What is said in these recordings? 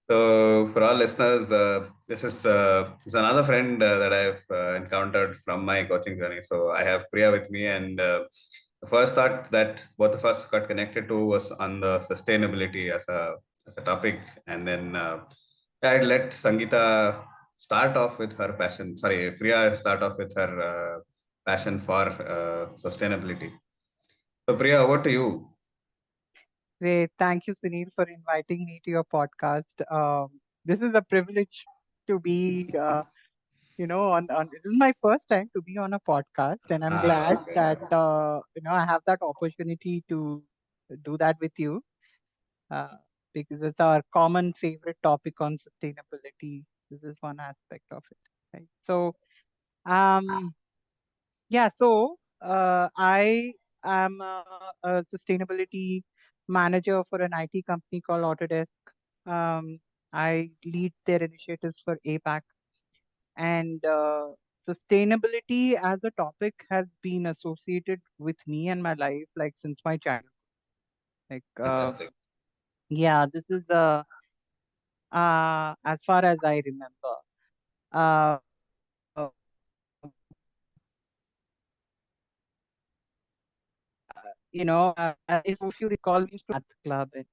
So, for all listeners, this is another friend that I've encountered from my coaching journey. So, I have Priya with me, and the first thought that both of us got connected to was on the sustainability as a topic, and then I'd let Sangeeta start off with her passion. Sorry, Priya start off with her passion for sustainability. So, Priya, over to you. Great. Thank you, Sunil, for inviting me to your podcast. This is a privilege to be, this is my first time to be on a podcast, and I'm glad Okay. that, I have that opportunity to do that with you uh, because it's our common favorite topic on sustainability. This is one aspect of it, right? Um, I am a sustainability manager for an IT company called Autodesk. Um, I lead their initiatives for APAC, and sustainability as a topic has been associated with me and my life like since my childhood. Like, Fantastic. this is as far as I remember. Uh, if you recall, we used to math club. And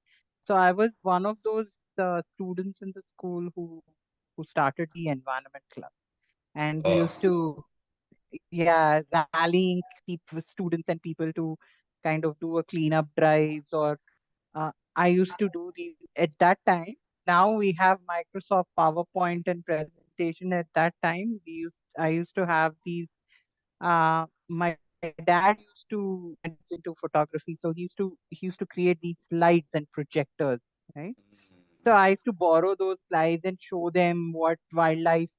so I was one of those students in the school who started the environment club, and we Oh. used to rallying people, students and people to kind of do a cleanup drives or I used to do these at that time. Now we have Microsoft PowerPoint and presentation. At that time, I used to have these. My dad used to, my dad's into photography, so he used to create these slides and projectors, right? So I used to borrow those slides and show them what wildlife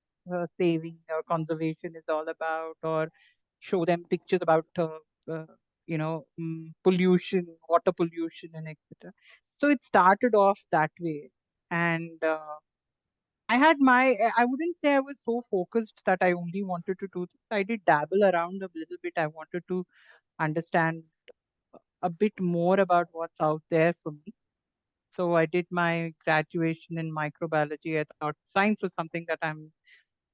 saving or conservation is all about, or show them pictures about pollution, water pollution, and etc. So it started off that way, and I wouldn't say I was so focused that I only wanted to do this. I did dabble around a little bit. I wanted to understand a bit more about what's out there for me. So I did my graduation in microbiology. I thought science was something that I'm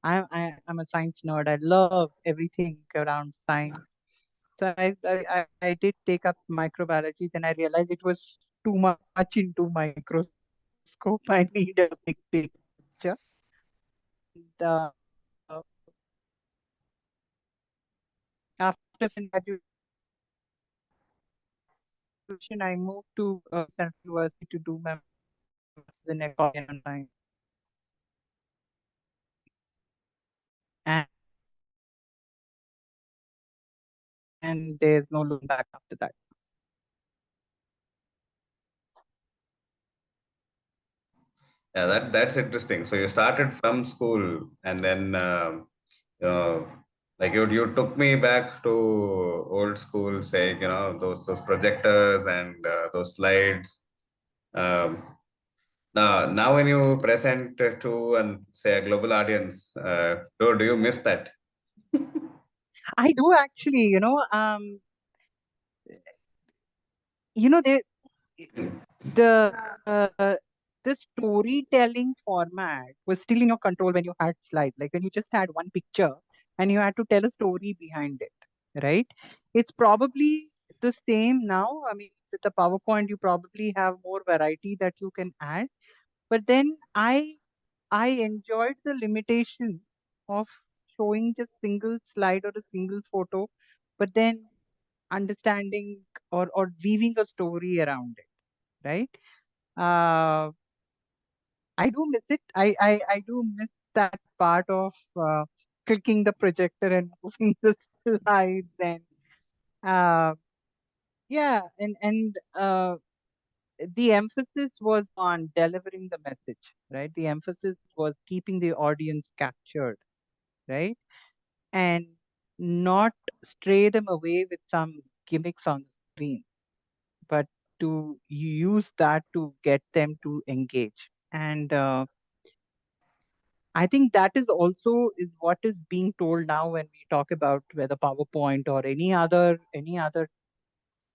a science nerd. I love everything around science. So I did take up microbiology. Then I realized it was too much into microscope. I need a big picture. And after finishing graduation, I moved to Central University to do my master's in ecology and environment. And there's no looking back after that. Yeah, that's interesting. So you started from school, and then you know, like you took me back to old school, saying those projectors and those slides. Um, now when you present to and say a global audience, do you miss that? I do actually, they the the storytelling format was still in your control when you had slides, like when you just had one picture and you had to tell a story behind it, right? It's probably the same now. I mean, with the PowerPoint, you probably have more variety that you can add. But then I enjoyed the limitation of showing just single slide or a single photo, but then understanding or weaving a story around it, right? Uh, I do miss it. I do miss that part of clicking the projector and moving the slides and uh, and the emphasis was on delivering the message, right? The emphasis was keeping the audience captured, right? And not stray them away with some gimmicks on the screen, but to use that to get them to engage. And I think that is also is what is being told now when we talk about whether PowerPoint or any other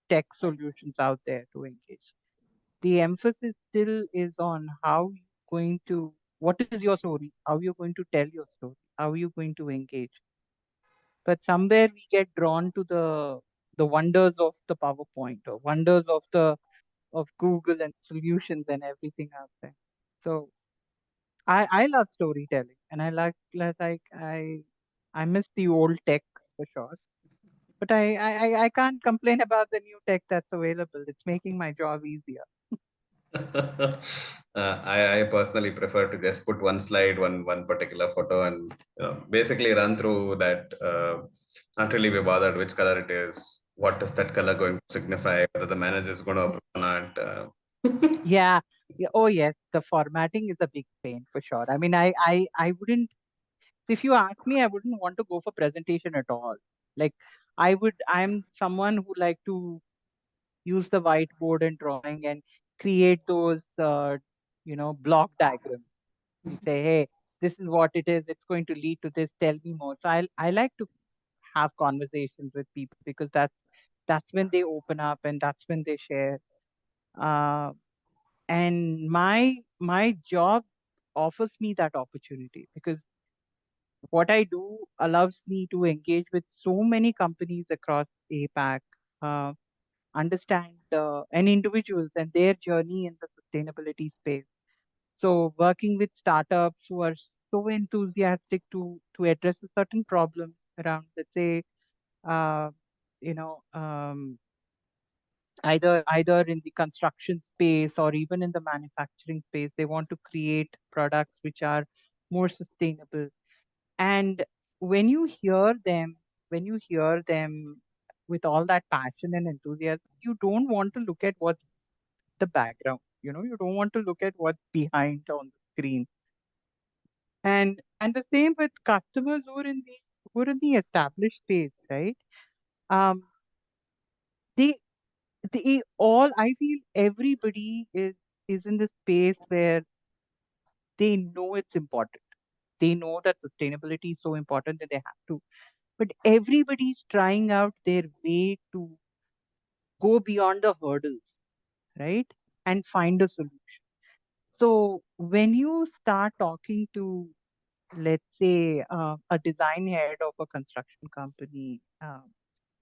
tech solutions out there to engage. The emphasis still is on how going to, what is your story? How you're going to tell your story? How are you going to engage? But somewhere we get drawn to the wonders of the PowerPoint or wonders of the of Google and solutions and everything out there. So I love storytelling, and I miss the old tech for sure. But I can't complain about the new tech that's available. It's making my job easier. I personally prefer to just put one slide, one particular photo, and basically run through that. Not really be bothered which color it is, what is that color going to signify, whether the manager is going to approve or not. Yeah. Yeah. Oh yes, the formatting is a big pain for sure. I mean, I wouldn't. If you ask me, I wouldn't want to go for presentation at all. Like I'm someone who like to use the whiteboard and drawing and create those, block diagrams and say, hey, this is what it is. It's going to lead to this. Tell me more. So I like to have conversations with people because that's when they open up and that's when they share. Uh, and my job offers me that opportunity because what I do allows me to engage with so many companies across APAC, uh, understand and individuals and their journey in the sustainability space. So working with startups who are so enthusiastic to address a certain problem around, let's say, uh, you know, either in the construction space or even in the manufacturing space, they want to create products which are more sustainable. And when you hear them, when you hear them with all that passion and enthusiasm, you don't want to look at what's the background. You don't want to look at what's behind on the screen. And the same with customers who are in the established space, right? Um, they they all, I feel everybody is in the space where they know it's important. They know that sustainability is so important that they have to. But everybody's trying out their way to go beyond the hurdles, right? And find a solution. So when you start talking to, let's say, a design head of a construction company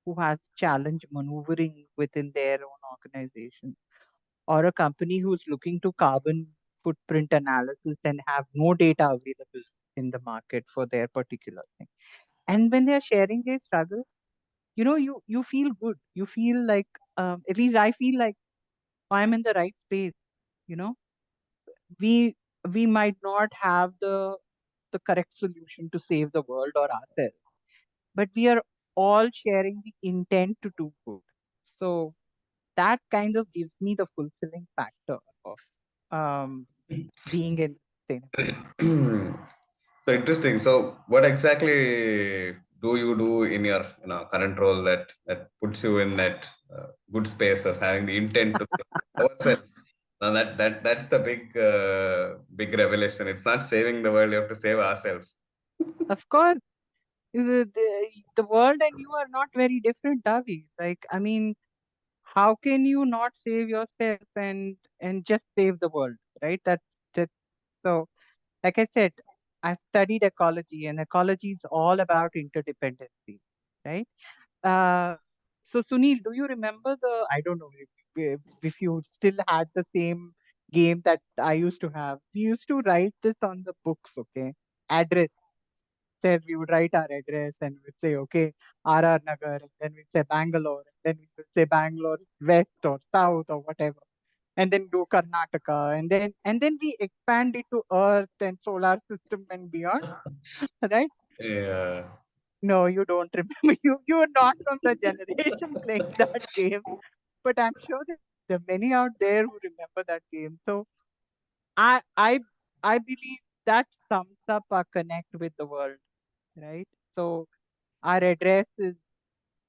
who has challenge maneuvering within their own organization, or a company who's looking to carbon footprint analysis and have no data available in the market for their particular thing. And when they're sharing their struggles, you feel good. You feel like, at least I feel like I'm in the right space. You know, we we might not have the correct solution to save the world or ourselves, but we are all sharing the intent to do good. So that kind of gives me the fulfilling factor of um, being in sustainability. So interesting. So, what exactly do you do in your current role that puts you in that good space of having the intent to save ourselves? Now that's the big revelation. It's not saving the world; you have to save ourselves. Of course, the world and you are not very different, are we? Like, I mean, how can you not save yourself and just save the world, right? That's so. Like I said, I've studied ecology, and ecology is all about interdependency, right? Uh, so Sunil, do you remember I don't know if you still had the same game that I used to have. We used to write this on the books, okay? Address. Said we would write our address and we'd say, okay, RR Nagar, and then we'd say Bangalore, and then we would say Bangalore West or South or whatever, and then do Karnataka, and then we expand it to Earth and solar system and beyond, right? Yeah. No, you don't remember. You're not from the generation playing that game, but I'm sure that there are many out there who remember that game. So I I I believe that sums up our connect with the world, right? So our address is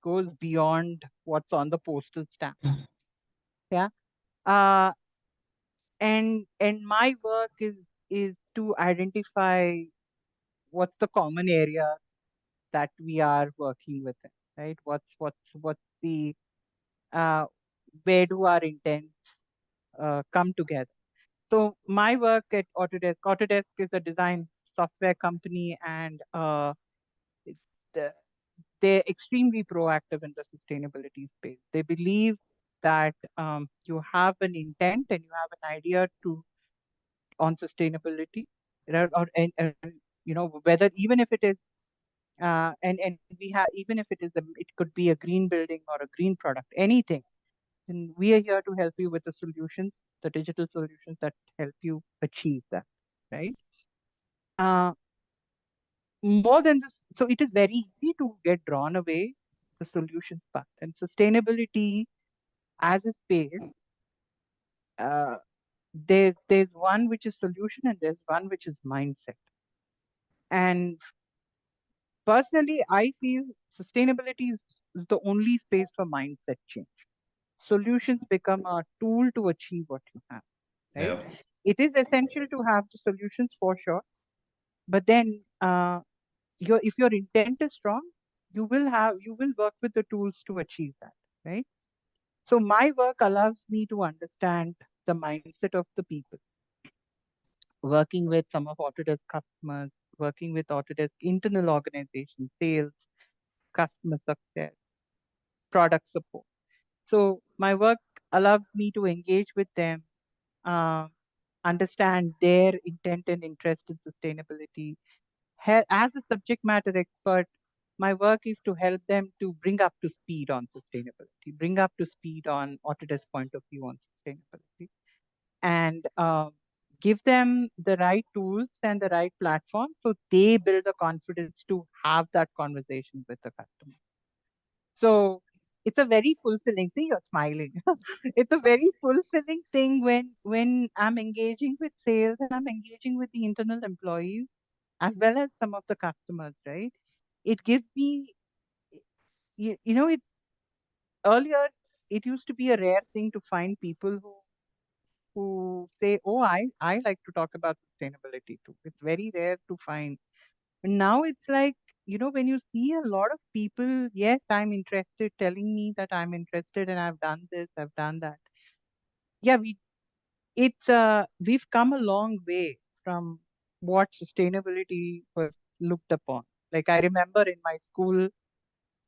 goes beyond what's on the postal stamp. Yeah. Uh, and my work is to identify what's the common area that we are working with, right? What's the uh, where do our intents come together? So my work at Autodesk is a design software company, and it- the- they're extremely proactive in the sustainability space. They believe that you have an intent and you have an idea to on sustainability, right? Or and whether even if it is and we have even if it could be a green building or a green product, anything, then we are here to help you with the solutions, the digital solutions that help you achieve that, right? Uh, More than this, so it is very easy to get drawn away the solutions part and sustainability as a space. Uh, there's one which is solution and there's one which is mindset. And personally, I feel sustainability is the only space for mindset change. Solutions become a tool to achieve what you have, right? Yeah. It is essential to have the solutions for sure, but then if your intent is strong, you will work with the tools to achieve that, right? So my work allows me to understand the mindset of the people, working with some of Autodesk customers, working with Autodesk internal organization, sales, customer success, product support. So my work allows me to engage with them, uh, understand their intent and interest in sustainability. As a subject matter expert, my work is to help them to bring up to speed on sustainability, bring up to speed on Autodesk point of view on sustainability, and give them the right tools and the right platform so they build the confidence to have that conversation with the customer. So it's a very fulfilling. See, you're smiling. It's a very fulfilling thing when I'm engaging with sales and I'm engaging with the internal employees as well as some of the customers, right? It gives me, it earlier it used to be a rare thing to find people who say, "Oh, I like to talk about sustainability too." It's very rare to find. And now it's like, when you see a lot of people, yes, I'm interested, telling me that I'm interested and I've done this, I've done that. Yeah, we've come a long way from what sustainability was looked upon. Like I remember in my school,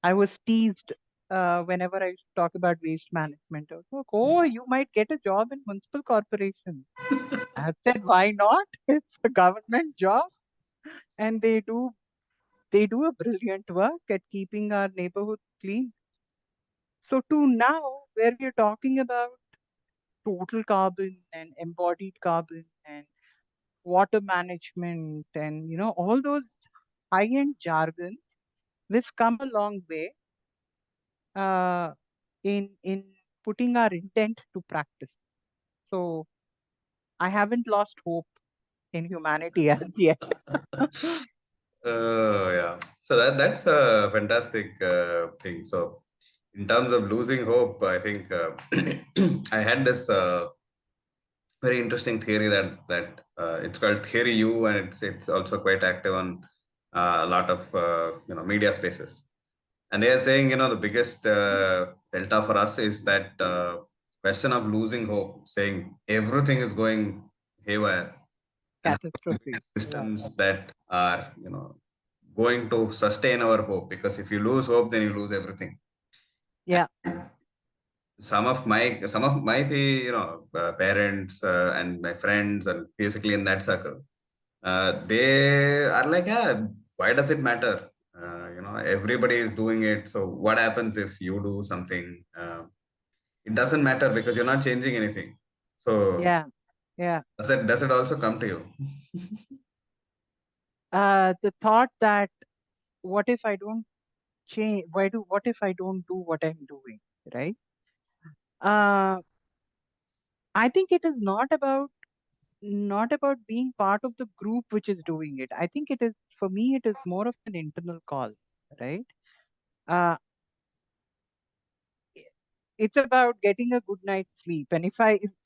I was teased whenever I used to talk about waste management. I was like, "Oh, you might get a job in municipal corporation." I said, "Why not? It's a government job, and they do a brilliant work at keeping our neighborhood clean." So to now, where we are talking about total carbon and embodied carbon and water management and all those high-end jargon, we've come a long way uh, in putting our intent to practice. So I haven't lost hope in humanity as yet. Yeah. So that's a fantastic thing. So in terms of losing hope, I think I had this very interesting theory that it's called Theory U, and it's also quite active on a lot of media spaces. And they are saying, the biggest delta for us is that question of losing hope, saying everything is going haywire, and Catastrophe. Yeah. systems that are, going to sustain our hope. Because if you lose hope, then you lose everything. Yeah. Some of my parents and my friends and basically in that circle, they are like, yeah, why does it matter? Everybody is doing it. So what happens if you do something? It doesn't matter because you're not changing anything. So Yeah. Yeah. does it also come to you? The thought that what if I don't change? What if I don't do what I'm doing? Right? Uh, I think it is not about being part of the group which is doing it. I think it is, for me, it is more of an internal call, right? Uh, it's about getting a good night's sleep. And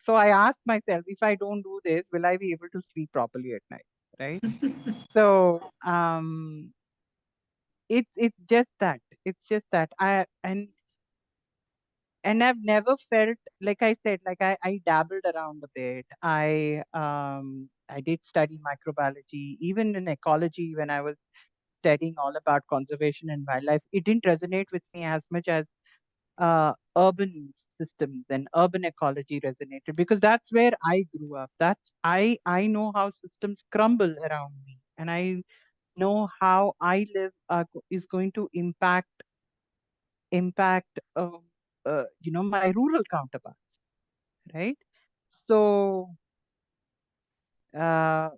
so I ask myself, if I don't do this, will I be able to sleep properly at night? Right? So it's just that. It's just that. and I've never felt, like I said, like I dabbled around a bit. I did study microbiology, even in ecology when I was studying all about conservation and wildlife. It didn't resonate with me as much as urban systems and urban ecology resonated, because that's where I grew up. I know how systems crumble around me, and I know how I live is going to impact my rural counterparts, right? So uh,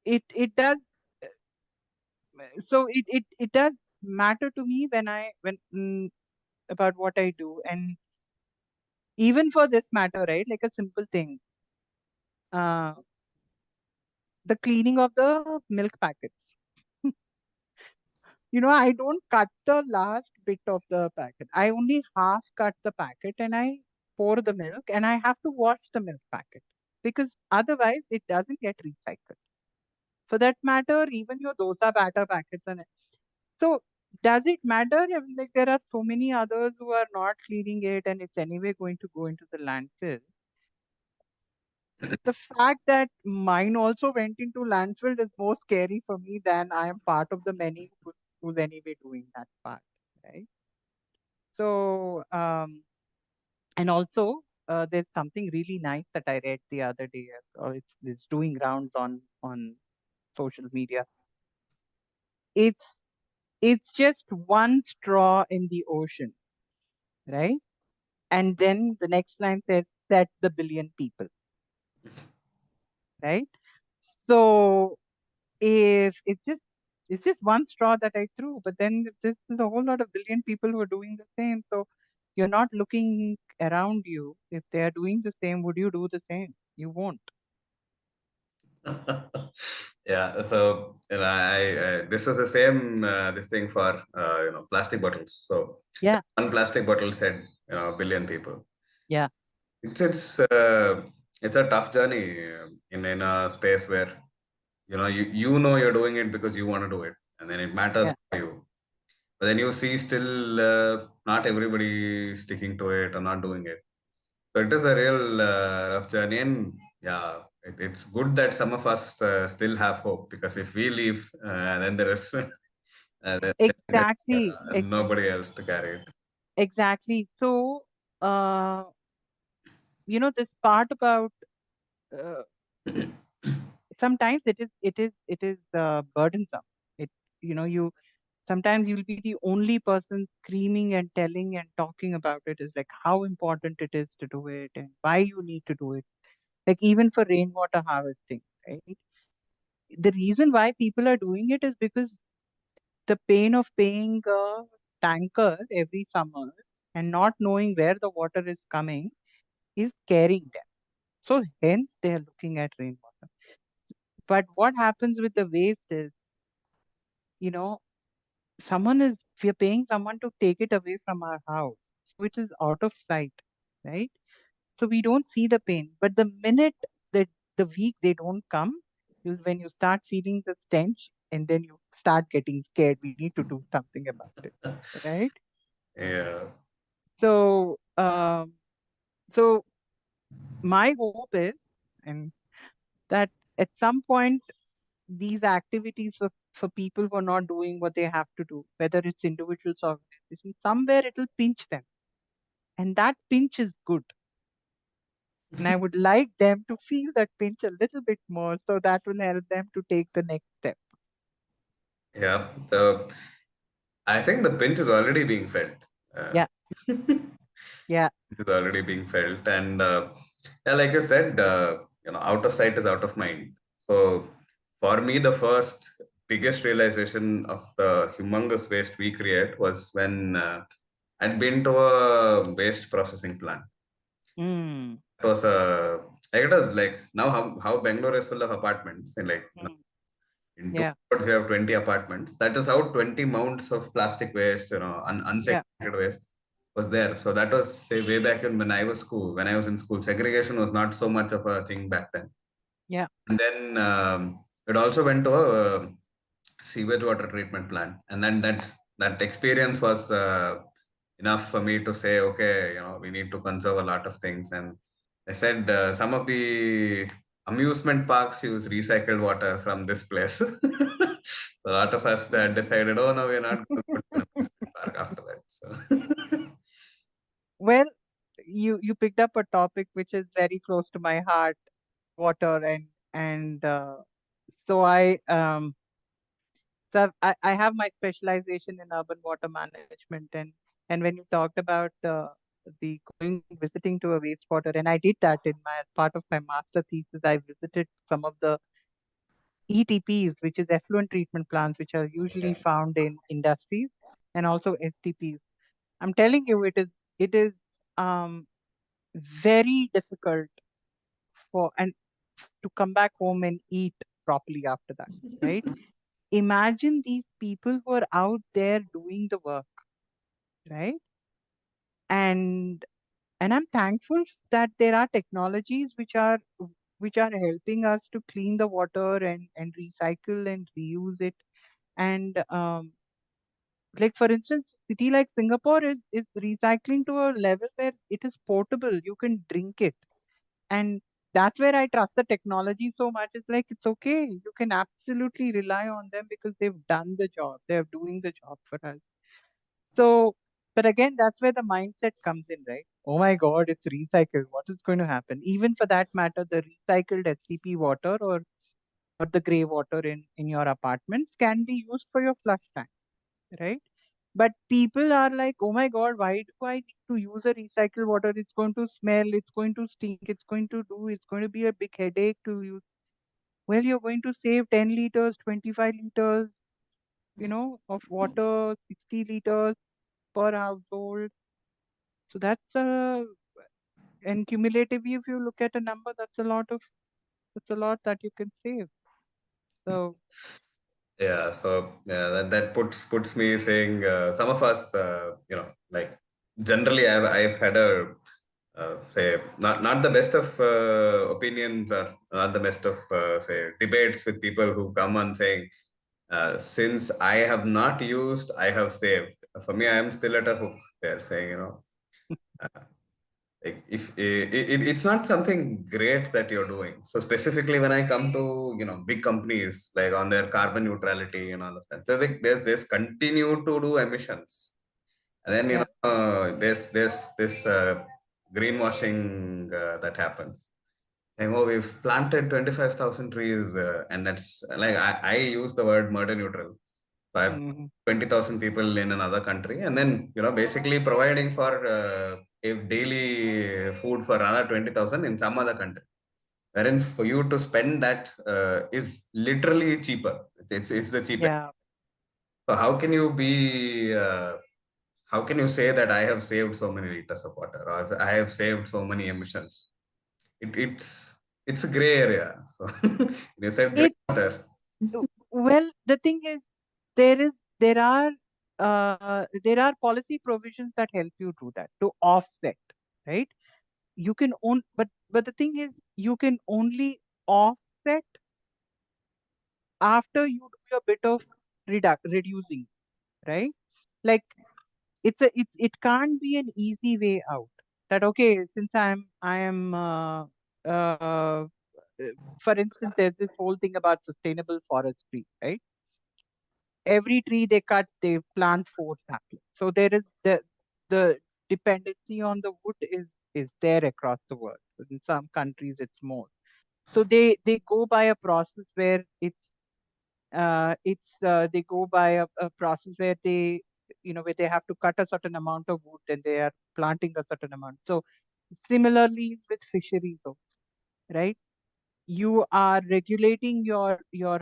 it does, it does matter to me when about what I do. And even for this matter, right, like a simple thing, uh, the cleaning of the milk packets. I don't cut the last bit of the packet. I only half cut the packet and I pour the milk, and I have to wash the milk packet because otherwise it doesn't get recycled. For that matter, even your dosa batter packets and so does it matter? I mean, like there are so many others who are not cleaning it and it's anyway going to go into the landfill. The fact that mine also went into landfill is more scary for me than I am part of the many who's anyway doing that part, right? So, and also, there's something really nice that I read the other day, or it's doing rounds on social media. It's it's just one straw in the ocean, right? And then the next line says, "Set the billion people," right? So if it's just one straw that I threw, but then this is a whole lot of billion people who are doing the same. So you're not looking around you. If they are doing the same, would you do the same? You won't. Yeah, so this is the same this thing for plastic bottles. So Yeah, one plastic bottle said billion people. yeah, It's a tough journey in a space where you know you're doing it because you want to do it, and then it matters yeah. for you. But then you see still not everybody sticking to it or not doing it. So it is a real rough journey, and yeah, it's good that some of us still have hope, because if we leave, then there is there's Exactly, nobody else to carry it. exactly. So, uh, this part about uh, sometimes it is burdensome. It you sometimes you'll be the only person screaming and telling and talking about it, is like how important it is to do it and why you need to do it. Like even for rainwater harvesting, right? The reason why people are doing it is because the pain of paying a tanker every summer and not knowing where the water is coming is scaring them. So hence they are looking at rainwater. But what happens with the waste is, you know, we are paying someone to take it away from our house, which is out of sight, right? So we don't see the pain. But the minute that the week they don't come, when you start feeling the stench, and then you start getting scared, we need to do something about it, right? Yeah. So, so my hope is, and that at some point these activities for people who are not doing what they have to do, whether it's individuals or organizations, somewhere it will pinch them. And that pinch is good. And I would like them to feel that pinch a little bit more, so that will help them to take the next step. Yeah. So I think the pinch is already being felt. Uh, Yeah, yeah, it is already being felt, and yeah, like you said, out of sight is out of mind. So for me, the first biggest realization of the humongous waste we create was when I'd been to a waste processing plant. mm, It was a like it was like now how Bangalore is full of apartments, and like mm, in two yeah, floors we have 20 apartments. That is how 20 mounds of plastic waste, yeah, unsegregated waste was there. So that was, say, way back when I was in school. Segregation was not so much of a thing back then. yeah, And then it also went to a sewage water treatment plant, and then that experience was enough for me to say, okay, we need to conserve a lot of things. And I said, some of the amusement parks use recycled water from this place. So a lot of us decided, oh no, we're not going to go to an amusement park after that. So Well, you picked up a topic which is very close to my heart, water, and so I have my specialization in urban water management, and when you talked about the going visiting to a wastewater, and I did that in my as part of my master thesis. I visited some of the ETPs, which is effluent treatment plants, which are usually found in industries, and also STPs. I'm telling you, it is um, very difficult for and to come back home and eat properly after that, right? Imagine these people who are out there doing the work, right? And I'm thankful that there are technologies which are helping us to clean the water and recycle and reuse it. And like for instance, city like Singapore is recycling to a level where it is portable. You can drink it, and that's where I trust the technology so much. It's like it's okay. You can absolutely rely on them because they've done the job. They're doing the job for us. So, but again, that's where the mindset comes in, right? Oh my God, it's recycled. What is going to happen? Even for that matter, the recycled STP water or the gray water in your apartments can be used for your flush tank, right? But people are like, oh my God, why do I need to use a recycled water? It's going to smell, it's going to stink, it's going to be a big headache to use. Well, you're going to save 10 liters, 25 liters, of water, 60 liters per household. So and cumulatively, if you look at a number, that's a lot that you can save. So, yeah, that puts me saying, some of us, like generally, I've had a say not the best of opinions, or not the best of say debates with people who come on saying, since I have not used, I have saved. For me, I am still at a hook. They're saying, like if it's not something great that you're doing. So specifically when I come to big companies like on their carbon neutrality and all of that, so like there's continue to do emissions, and then yeah. there's this greenwashing that happens, saying, oh, we've planted 25,000 trees, and that's like I use the word murder neutral. So I've Mhm. 20,000 people in another country, and then basically providing for a daily food for another 20,000 in some other country, wherein for you to spend that is literally cheaper. It's the cheapest. Yeah. So how can you say that I have saved so many liters of water, or I have saved so many emissions? It's a gray area. So they said gray It water. well, the thing is, there is there are policy provisions that help you do that to offset, right? You can own, but the thing is, you can only offset after you do a bit of reducing, right? Like it can't be an easy way out. That okay, since I am for instance, there's this whole thing about sustainable forestry, right? Every tree they cut, they plant four saplings. So there is the dependency on the wood is there across the world. In some countries, it's more. So they go by a process where they go by a process where where they have to cut a certain amount of wood and they are planting a certain amount. So similarly with fisheries, also, right? You are regulating your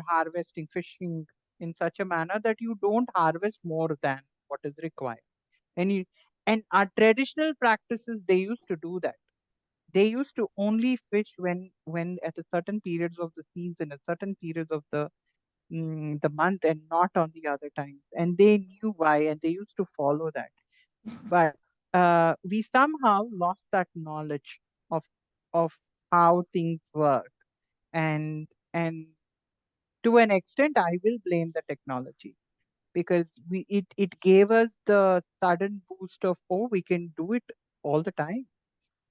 harvesting fishing in such a manner that you don't harvest more than what is required. And our traditional practices, they used to do that. They used to only fish when at a certain periods of the season, a certain periods of the month, and not on the other times. And they knew why, and they used to follow that. But we somehow lost that knowledge of of how things work. And to an extent, I will blame the technology. because it gave us the sudden boost of, oh, we can do it all the time,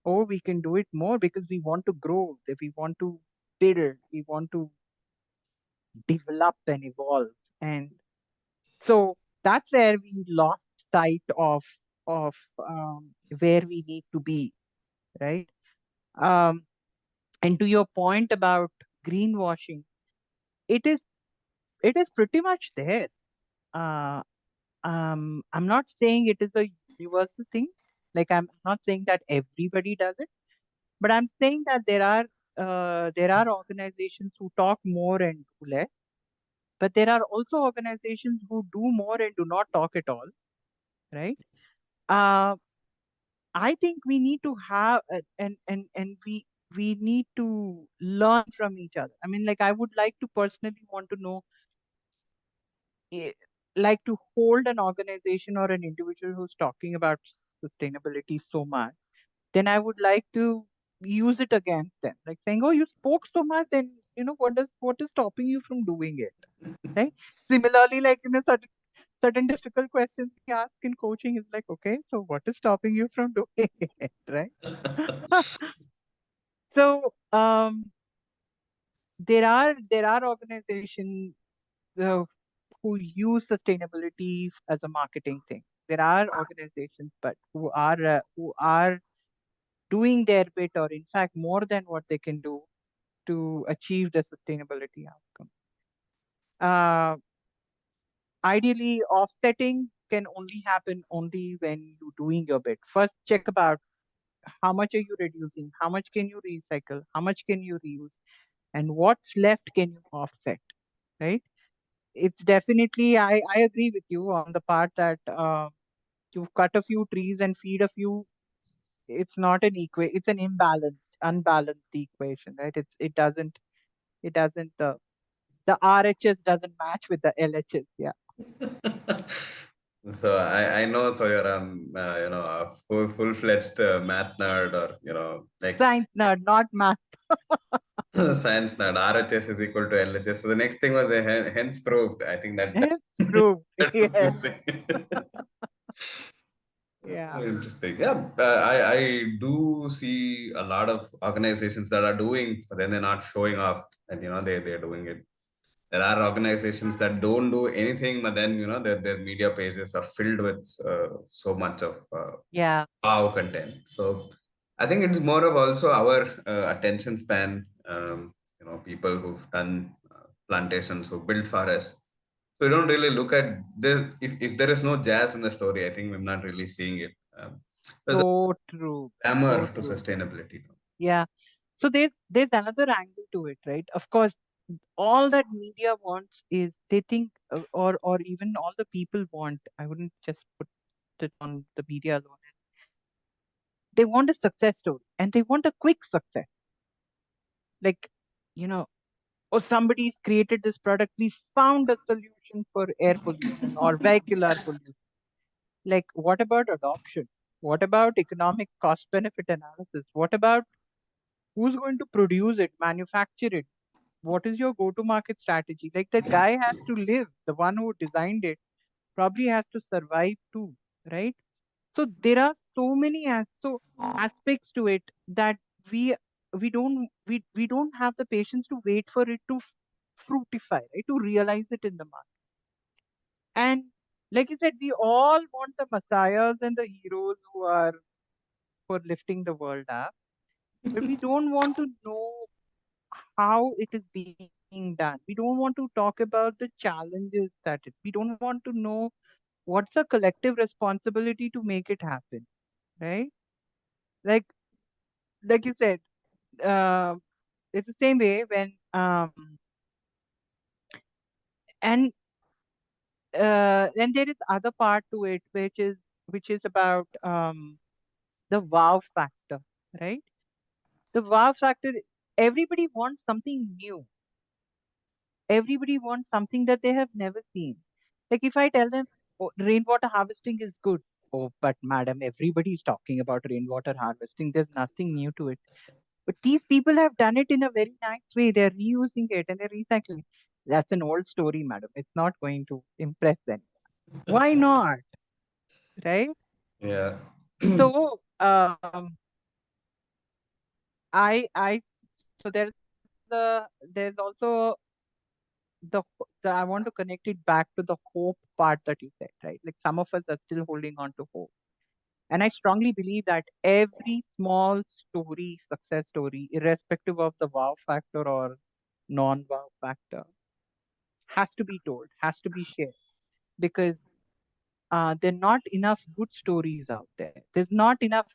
or we can do it more because we want to grow, that we want to build, we want to develop and evolve. And so that's where we lost sight of where we need to be, right? Um, and to your point about greenwashing, it is it is pretty much there. Uh, I'm not saying it is a universal thing. Like, I'm not saying that everybody does it, but I'm saying that there are organizations who talk more and do less, but there are also organizations who do more and do not talk at all, right? Uh, I think we need to have and we need to learn from each other. I mean, like, I would like to personally want to know, eh, like, to hold an organization or an individual who's talking about sustainability so much, then I would like to use it against them, like saying, "Oh, you spoke so much, then what is stopping you from doing it?" Right? Similarly, like, certain difficult questions we ask in coaching is like, "Okay, so what is stopping you from doing it?" Right? So there are organizations uh, who use sustainability as a marketing thing. There are organizations, but who are doing their bit, or in fact more than what they can do to achieve the sustainability outcome. Uh, Ideally, offsetting can only happen only when you're doing your bit. First, check about how much are you reducing, how much can you recycle, how much can you reuse, and what's left can you offset, right? It's definitely, I agree with you on the part that you cut a few trees and feed a few. It's not an it's an unbalanced equation, right? It doesn't the RHS doesn't match with the LHS. Yeah. So I know, so you're a full-fledged math nerd, or like Science nerd, not math. science nerd. RHS is equal to LHS. So the next thing was a hence proved. I think that It's proved. that was Yes. missing. Yeah. Interesting. Yeah, I do see a lot of organizations that are doing, but then they're not showing off, and they're doing it. There are organizations that don't do anything, but then their media pages are filled with so much of Yeah. wow content. So I think it's more of also our attention span. People who've done plantations, who built forests. So we don't really look at this. If there is no jazz in the story, I think we're not really seeing it. There's a So true. So glamour to true. sustainability. Yeah. So there's another angle to it, right? Of course, all that media wants is, they think, or even all the people want. I wouldn't just put it on the media alone. They want a success story, and they want a quick success. Like, you know, or somebody's created this product. We found a solution for air pollution or vehicular pollution. Like, what about adoption? What about economic cost benefit analysis? What about who's going to produce it, manufacture it? What is your go to market strategy? Like, that guy has to live. The one who designed it probably has to survive too, right? So there are so many aspects to it that we we don't have the patience to wait for it to fructify, right? To realize it in the market. And like you said, we all want the messiahs and the heroes who are for lifting the world up, but we don't want to know how it is being done. We don't want to talk about the challenges we don't want to know what's a collective responsibility to make it happen, right? Like like you said, uh, it's the same way when and then there is other part to it, which is about the wow factor, right? The wow factor. Everybody wants something new. Everybody wants something that they have never seen. Like, if I tell them, oh, rainwater harvesting is good. Oh, but madam, everybody is talking about rainwater harvesting. There's nothing new to it. But these people have done it in a very nice way. They're reusing it and they're recycling. That's an old story, madam. It's not going to impress them. Why not? Right? Yeah. So, I so there's also the I want to connect it back to the hope part that you said, right? Like some of us are still holding on to hope. And I strongly believe that every small story, success story, irrespective of the wow factor or non-wow factor, has to be told, has to be shared, because there are not enough good stories out there. There's not enough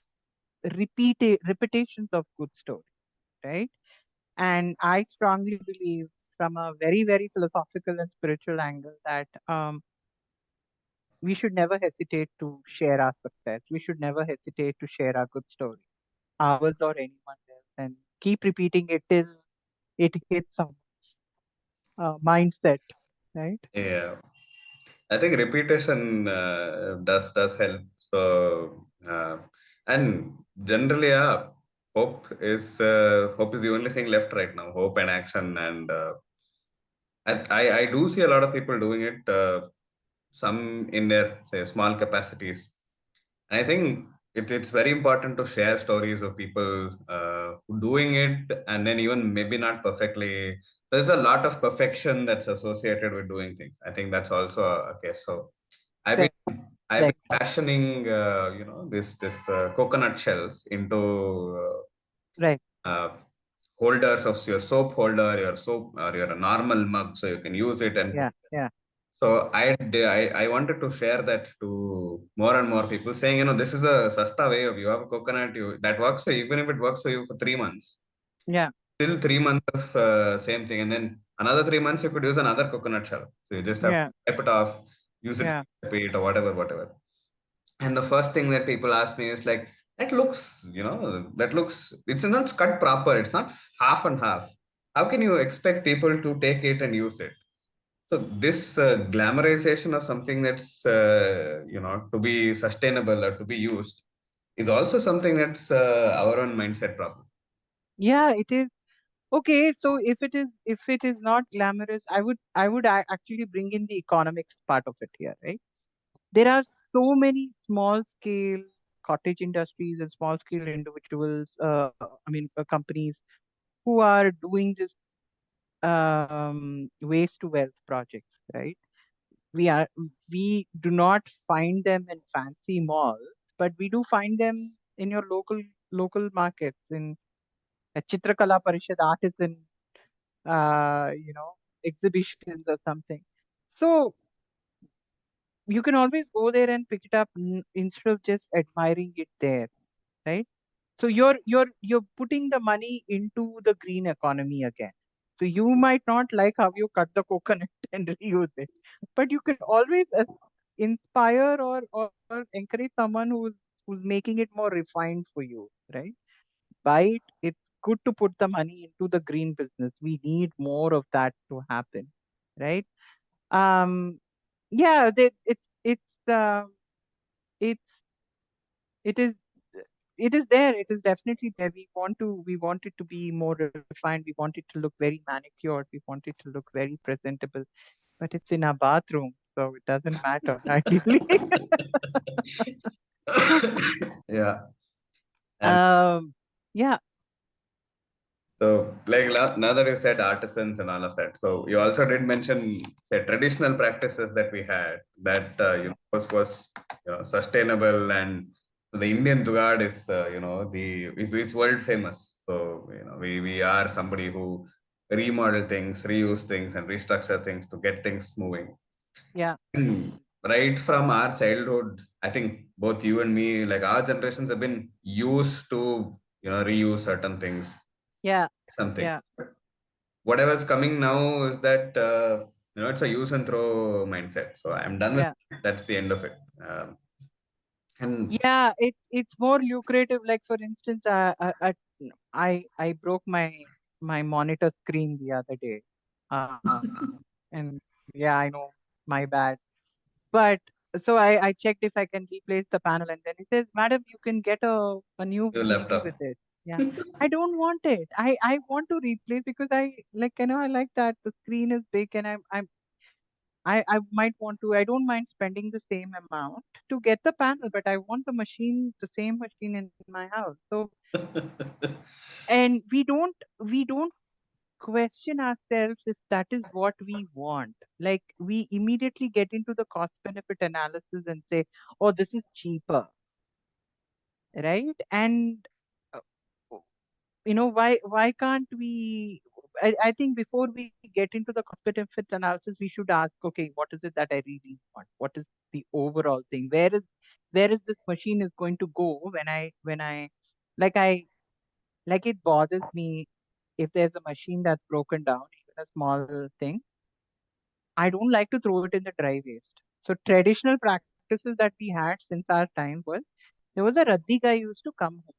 repetitions of good stories, right? And I strongly believe, from a very, very philosophical and spiritual angle, that we should never hesitate to share our success. We should never hesitate to share our good story, ours or anyone else, and keep repeating it till it hits someone's mindset, right? Yeah. I think repetition does help. So and generally, yeah, hope is the only thing left right now. Hope and action, and I do see a lot of people doing it. Some in their say small capacities. I think it's very important to share stories of people doing it, and then even maybe not perfectly. There's a lot of perfection that's associated with doing things. I think that's also a case. So I've been Correct. I've been fashioning this coconut shells into Right. holders of your soap holder, your soap or your normal mug, so you can use it and Yeah. Yeah. so I wanted to share that to more and more people, saying, this is a sasta way of you have a coconut, that works for you, even if it works for you for 3 months. Yeah. Still 3 months of same thing, and then another 3 months you could use another coconut shell. So you just have to Yeah. wipe it off, use it Yeah. for it or whatever. And the first thing that people ask me is like, that looks, it's not cut proper. It's not half and half. How can you expect people to take it and use it? So this glamorization of something that's to be sustainable or to be used is also something that's our own mindset problem. Yeah. It is. Okay, so if it is not glamorous, I would actually bring in the economics part of it here, right? There are so many small scale cottage industries and small scale individuals, companies who are doing this waste to wealth projects, right? We are we do not find them in fancy malls, but we do find them in your local markets, in a Chitrakala Parishad artisan uh, you know, exhibitions or something. So you can always go there and pick it up instead of just admiring it there, right? So you're putting the money into the green economy again. So you might not like how you cut the coconut and reuse it, but you can always inspire or encourage someone who's making it more refined for you, right? Buy it. It's good to put the money into the green business. We need more of that to happen, right? Um, yeah, uh, it's it is it is there. It is definitely there. We want it to be more refined. We want it to look very manicured. We want it to look very presentable. But it's in our bathroom, so it doesn't matter, ideally. Yeah. And um, yeah, so, like now that you said artisans and all of that, so you also did mention say traditional practices that we had that was sustainable, and the Indian Jugaad is is world famous. So we are somebody who remodel things, reuse things, and restructure things to get things moving. yeah, Right from our childhood, I think both you and me, like our generations, have been used to reuse certain things, yeah, something. yeah, Whatever's coming now is that it's a use and throw mindset. So I'm done with yeah. it. That's the end of it. And Yeah, it's more lucrative. Like for instance, I broke my monitor screen the other day, uh, and yeah, I know, my bad. But so I checked if I can replace the panel, and then it says, "Madam, you can get a new your TV laptop. with it." Yeah, I don't want it. I want to replace because I like I like that the screen is big, and I'm I might want to, I don't mind spending the same amount to get the panel, but I want the machine, the same machine in my house. So, and we don't question ourselves if that is what we want. Like we immediately get into the cost benefit analysis and say, oh, this is cheaper, right? And uh, why can't we, I think before we get into the cost benefit analysis, we should ask, okay, what is it that I really want? What is the overall thing? Where is this machine is going to go when I like I like it bothers me if there's a machine that's broken down, even a small thing. I don't like to throw it in the dry waste. So traditional practices that we had since our time was, there was a Raddi guy who used to come home.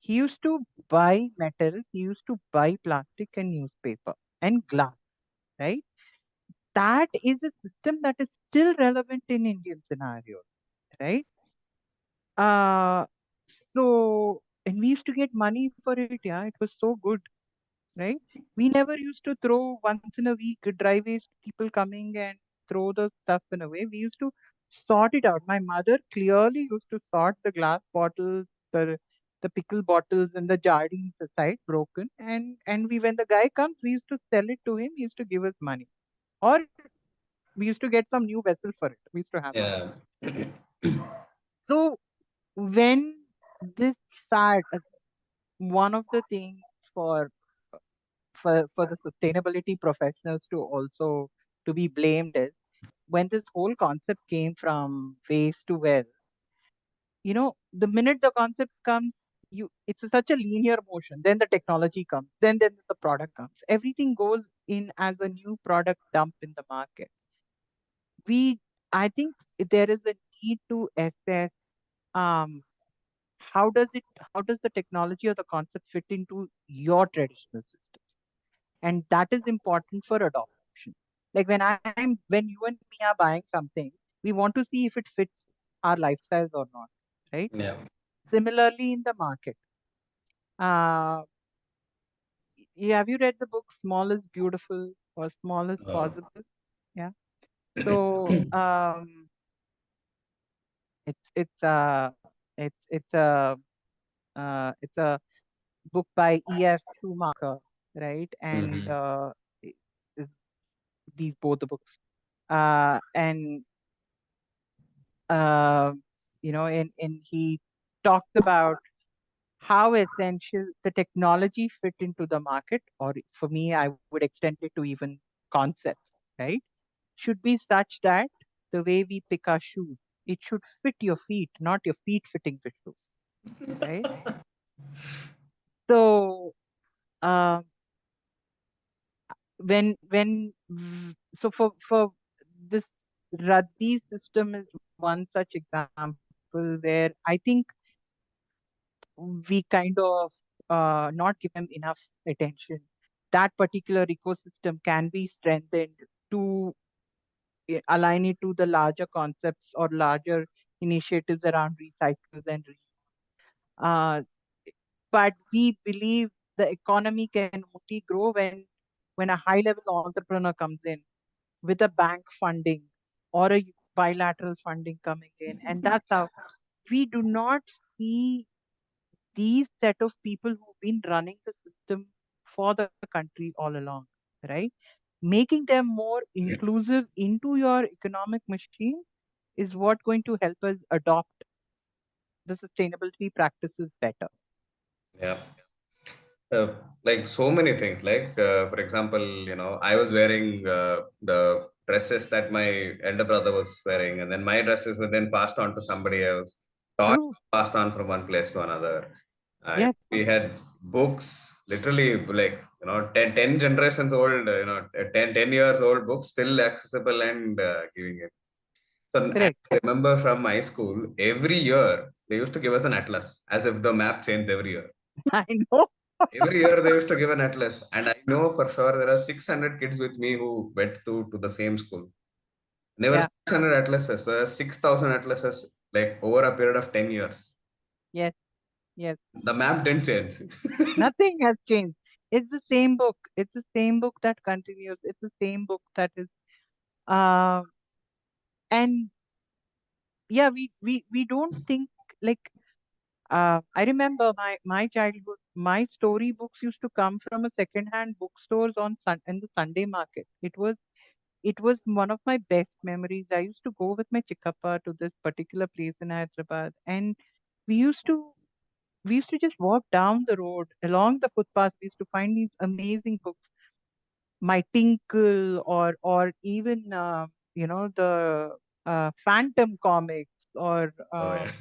He used to buy metal, he used to buy plastic and newspaper and glass, right? That is a system that is still relevant in Indian scenarios, right? Uh, so, and we used to get money for it, yeah. It was so good, right? We never used to throw once in a week dry waste, people coming and throw the stuff in a way. We used to sort it out. My mother clearly used to sort the glass bottles, the pickle bottles and the jardis aside, broken. And we, when the guy comes, we used to sell it to him. He used to give us money, or we used to get some new vessel for it. We used to have it. Yeah. So when this sad, one of the things for for the sustainability professionals to also to be blamed is when this whole concept came from waste to wealth. The minute the concept comes, it's such a linear motion. Then the technology comes, then the product comes. Everything goes in as a new product dump in the market. We, I think there is a need to assess um, how does the technology or the concept fit into your traditional system, and that is important for adoption. Like when you and me are buying something, we want to see if it fits our lifestyles or not, right? Yeah. Similarly in the market, uh have you read the book Small is Beautiful or Small is Oh. Possible? Yeah. So it's a book by E.F. Schumacher, right? And Mhm. i- is these both the books, and uh, and he talks about how essential the technology fit into the market, or for me, I would extend it to even concepts, right? Should be such that the way we pick our shoes, it should fit your feet, not your feet fitting the shoe, right? So, uh, so for this Raddi system is one such example where I think we kind of not give them enough attention. That particular ecosystem can be strengthened to align it to the larger concepts or larger initiatives around recycles and uh, but we believe the economy can only grow when a high level entrepreneur comes in with a bank funding or a bilateral funding coming in, and that's how we do not see these set of people who've been running the system for the country all along, right? Making them more inclusive into your economic machine is what going to help us adopt the sustainability practices better. Yeah. Uh, like so many things. Like, for example, I was wearing the dresses that my elder brother was wearing, and then my dresses were then passed on to somebody else. Toys True. passed on from one place to another. Yes. We had books, literally, like, 10 generations old, 10 years old books still accessible and giving it. So I Correct. remember from my school, every year they used to give us an atlas as if the map changed every year. I know. Every year they used to give an atlas, and I know for sure there are 600 kids with me who went to the same school. And there were Yeah. 600 atlases, so there are 6,000 atlases like over a period of 10 years. Yes. Yes. The map didn't change. Nothing has changed. It's the same book. It's the same book that continues. It's the same book that is. Uh, and yeah, we don't think like I remember my childhood. My storybooks used to come from a second-hand bookstores on in the Sunday market. It was one of my best memories. I used to go with my chickappa to this particular place in Hyderabad, and we used to we used to just walk down the road along the footpath. We used to find these amazing books, My Tinkle, or even the Phantom comics, or Oh yeah.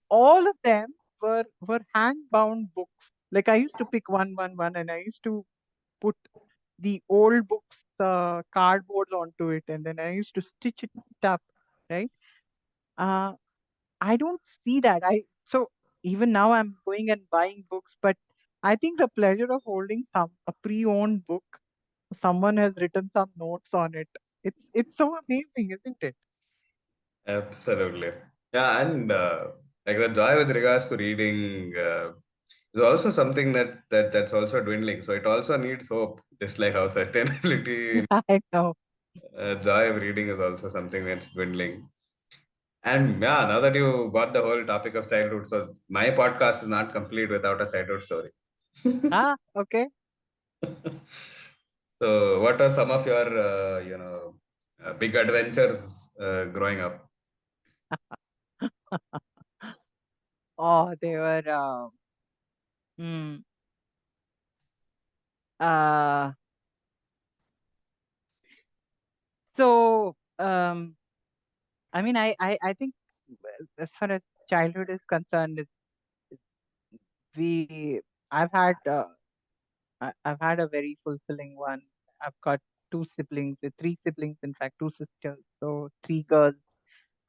all of them were hand bound books. Like I used to pick one, and I used to put the old books cardboard onto it, and then I used to stitch it up, right? uh I don't see that. I so even now I'm going and buying books, but I think the pleasure of holding a pre-owned book, someone has written some notes on it. It's so amazing, isn't it? Absolutely. Yeah, and like the joy with regards to reading is also something that's also dwindling. So it also needs hope, just like how sustainability, I know. joy of reading is also something that's dwindling. And yeah, now that you got the whole topic of childhood, so my podcast is not complete without a childhood story. Ah, okay. So, what are some of your, big adventures growing up? Oh, they were hmm, uh so I mean I think as far as childhood is concerned, we I've had I've had a very fulfilling one. I've got two siblings, three siblings, in fact, two sisters, so three girls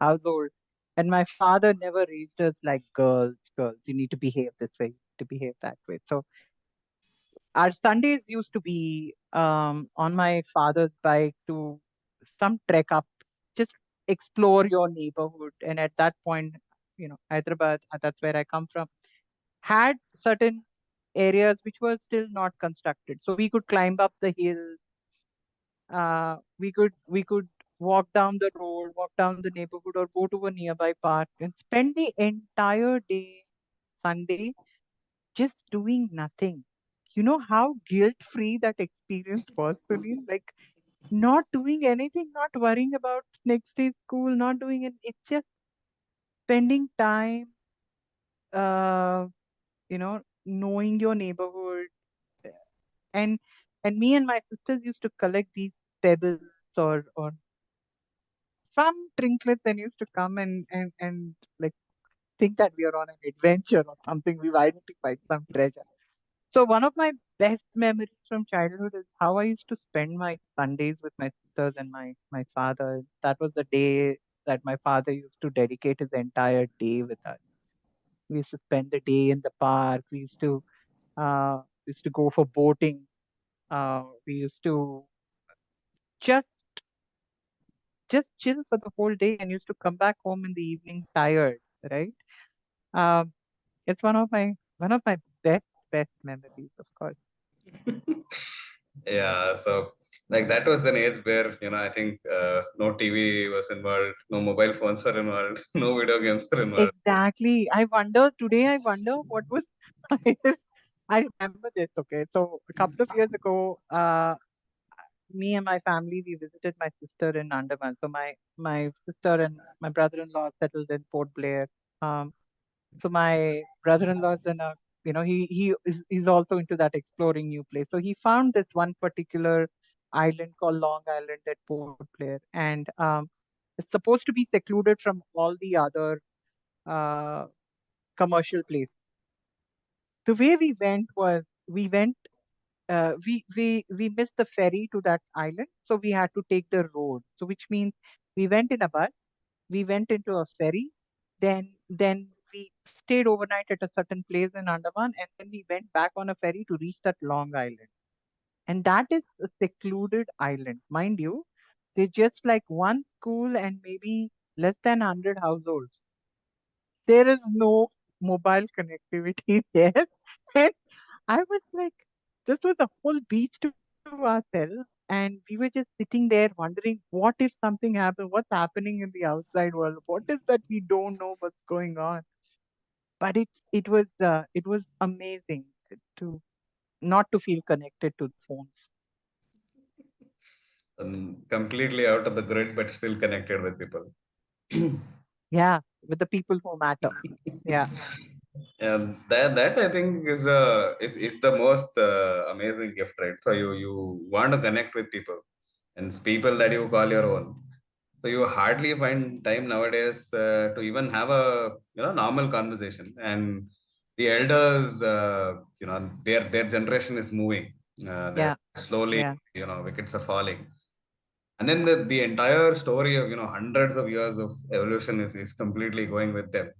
household. And my father never raised us like girls. You need to behave this way, to behave that way. So our Sundays used to be on my father's bike to some trek up, just explore your neighborhood. And at that point, Hyderabad, that's where I come from, had certain areas which were still not constructed. So we could climb up the hill, we could walk down the road, walk down the neighborhood, or go to a nearby park and spend the entire day, Sunday, just doing nothing. You know how guilt-free that experience was, Sunil? Like not doing anything, not worrying about next day's school, not doing it. It's just spending time, uh, knowing your neighborhood, and me and my sisters used to collect these pebbles, or some trinklets, and used to come and like think that we are on an adventure or something. We've identified some treasure. So one of my best memories from childhood is how I used to spend my Sundays with my sisters and my father. That was the day that my father used to dedicate his entire day with us. We used to spend the day in the park. We used to go for boating. We used to just just chill for the whole day and used to come back home in the evening tired, right? Um, it's one of my best memories, of course. Yeah, so like that was an age where, I think no TV was involved, no mobile phones were involved, no video games were involved. Exactly. I wonder what was I remember this, okay. So a couple of years ago, me and my family, we visited my sister in Andaman. So my sister and my brother-in-law settled in Port Blair. Um, so my brother-in-law is in a, he's also into that exploring new place. So he found this one particular island called Long Island at Port Blair, and it's supposed to be secluded from all the other uh, commercial places. The way we went was we missed the ferry to that island, so we had to take the road. So which means we went in a bus, we went into a ferry, then we stayed overnight at a certain place in Andaman, and then we went back on a ferry to reach that Long Island. And that is a secluded island, mind you. There's just like one school and maybe less than 100 households. There is no mobile connectivity there. And I was like, this was a whole beach to to ourselves and we were just sitting there wondering, what if something happens? What's happening in the outside world? What is that we don't know what's going on? But it was amazing to not to feel connected to the phones. Completely out of the grid, but still connected with people. Yeah, with the people who matter. Yeah, And that I think is the most amazing gift, right? So you want to connect with people and people that you call your own. So you hardly find time nowadays to even have a normal conversation. And the elders, their generation is moving. They're yeah, slowly, yeah, wickets are falling. And then the entire story of hundreds of years of evolution is completely going with them.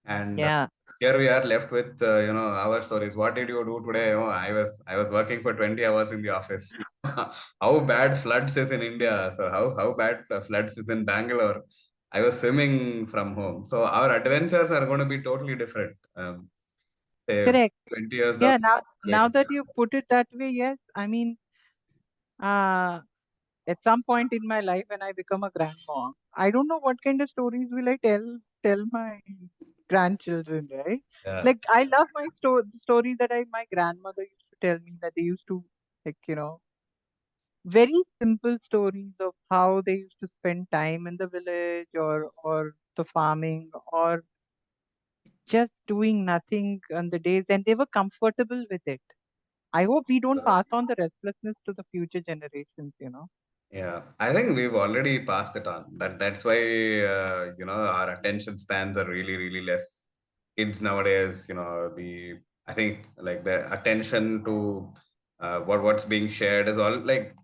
And yeah. here we are left with our stories. What did you do today? Oh, I was working for 20 hours in the office. How bad floods is in India, so how bad floods is in Bangalore. I was swimming from home, so our adventures are going to be totally different. Say Correct. 20 years down, Yeah, like, now that you put it that way, yes. I mean, uh, at some point in my life when I become a grandma, I don't know what kind of stories will I tell my grandchildren, right? yeah. Like I love my stories that my grandmother used to tell me, that they used to, like, very simple stories of how they used to spend time in the village, or the farming, or just doing nothing on the days, and they were comfortable with it. I hope we don't pass on the restlessness to the future generations. Yeah, I think we've already passed it on. That's why our attention spans are really really less. Kids nowadays, I think like the attention to what's being shared is all like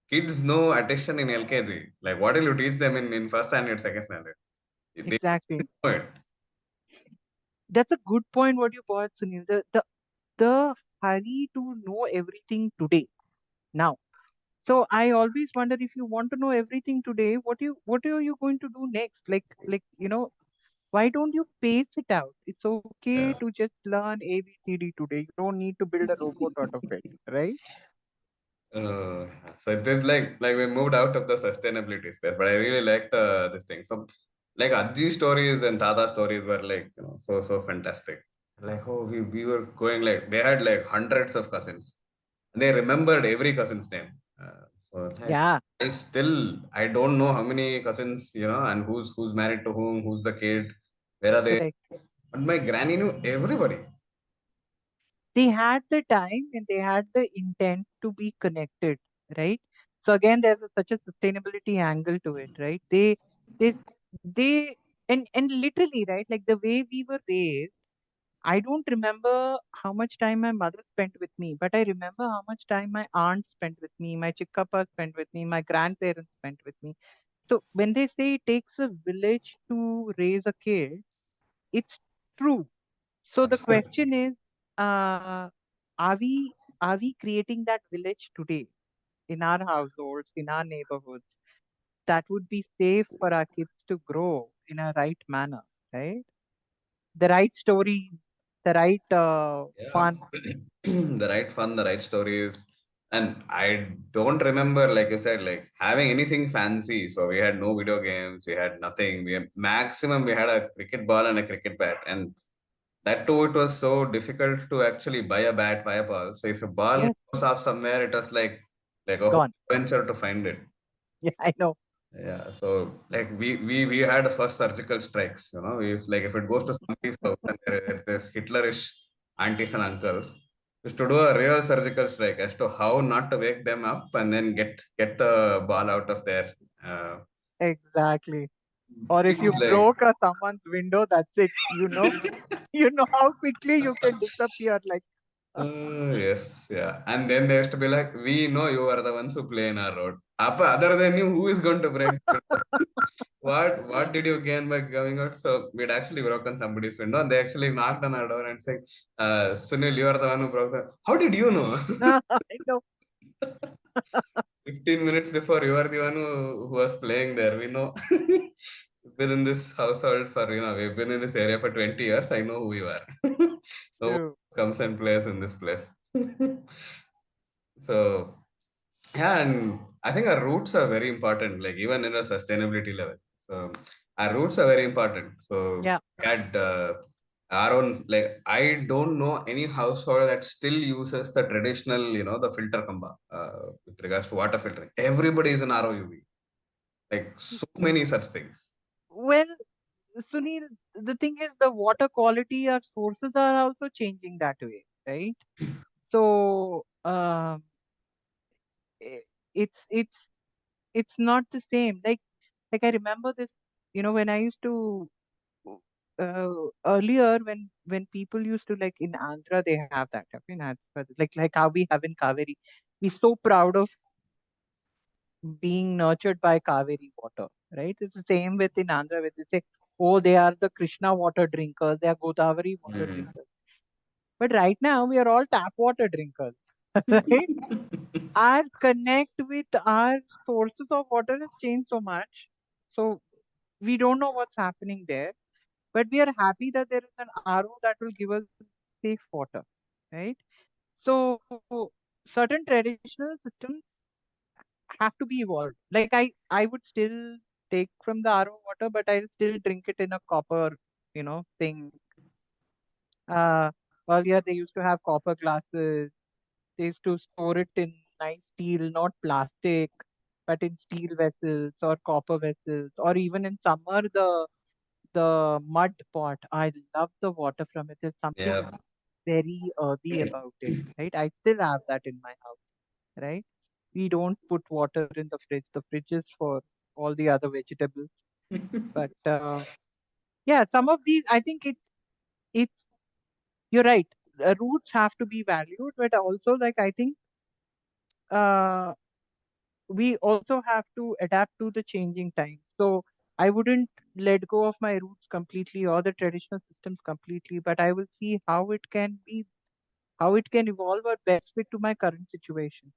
kids know attention in LKG. Like what will you teach them in first standard, second standard? They Exactly. know it. That's a good point what you brought, Sunil. The hurry to know everything today, now. So I always wonder, if you want to know everything today, what are you going to do next? Why don't you pace it out? It's okay Yeah. to just learn ABCD today. You don't need to build a robot out of it, right? So it is like we moved out of the sustainability space, but I really like the this thing. So like Ajji stories and Tata stories were like so fantastic. Like oh we were going like they had like hundreds of cousins. And they remembered every cousin's name. So like Yeah, I don't know how many cousins and who's married to whom, who's the kid, where are they? correct. But my granny knew everybody. They had the time and they had the intent to be connected, right? So again, there's such a sustainability angle to it, right? They, they, and literally, right? Like the way we were raised, I don't remember how much time my mother spent with me, but I remember how much time my aunt spent with me, my chikkappa spent with me, my grandparents spent with me. So when they say it takes a village to raise a kid, it's true. So the Absolutely. question is, uh, are we creating that village today in our households, in our neighborhoods, that would be safe for our kids to grow in a right manner, right? The right story, the right Yeah. fun. The right fun, the right stories. And I don't remember, like you said, like having anything fancy. So we had no video games, we had nothing. We had a cricket ball and a cricket bat. And that too, it was so difficult to actually buy a bat, buy a ball. So if a ball Yes, goes off somewhere, it was like a whole gone. adventure to find it. Yeah, I know. Yeah, so like we had first surgical strikes, we like if it goes to somebody's house and there's Hitlerish aunties and uncles, is to do a real surgical strike as to how not to wake them up and then get the ball out of there. Uh, Exactly. Or if you it's like broke someone's window, that's it. You know how quickly you can disappear. Like, yes, yeah, and then they used to be like, we know you are the ones who play in our road. Appa, other than you, who is going to break? What did you gain by going out? So we'd actually broken somebody's window and they actually knocked on our door and said, Sunil, you are the one who broke the. How did you know? I know. 15 minutes before you are the one who was playing there. We know. We've been in this household for, we've been in this area for 20 years. I know who you are. No one True. comes and plays in this place. So Yeah, and I think our roots are very important, like even in a sustainability level. So our roots are very important. So Yeah. we had our own, like I don't know any household that still uses the traditional, the filter kamba with regards to water filtering. Everybody is an ROUV, like so many such things. Well, Sunil, the thing is the water quality, our sources are also changing that way, right? So i- it's it's not the same. Like I remember this, when I used to earlier when people used to, like in Andhra they have that, okay, in Andhra, like how we have in Kaveri. We're so proud of being nurtured by Kaveri water, right? It's the same with in Andhra where they say, oh, they are the Krishna water drinkers, they are Godavari water Mm. drinkers. But right now we are all tap water drinkers, right? Our connect with our sources of water has changed so much. So we don't know what's happening there, but we are happy that there is an RO that will give us safe water, right? So certain traditional systems have to be evolved. Like I would still take from the RO water, but I'll still drink it in a copper, thing. Uh, Earlier they used to have copper glasses. They used to store it in nice steel, not plastic, but in steel vessels or copper vessels, or even in summer the mud pot. I love the water from it. There's something Yeah. very earthy about it, right? I still have that in my house, right? We don't put water in the fridge. The fridge is for all the other vegetables. But yeah, some of these, I think it's you're right. Roots have to be valued, but also like I think uh, we also have to adapt to the changing times. So I wouldn't let go of my roots completely or the traditional systems completely, but I will see how it can evolve or best fit to my current situation,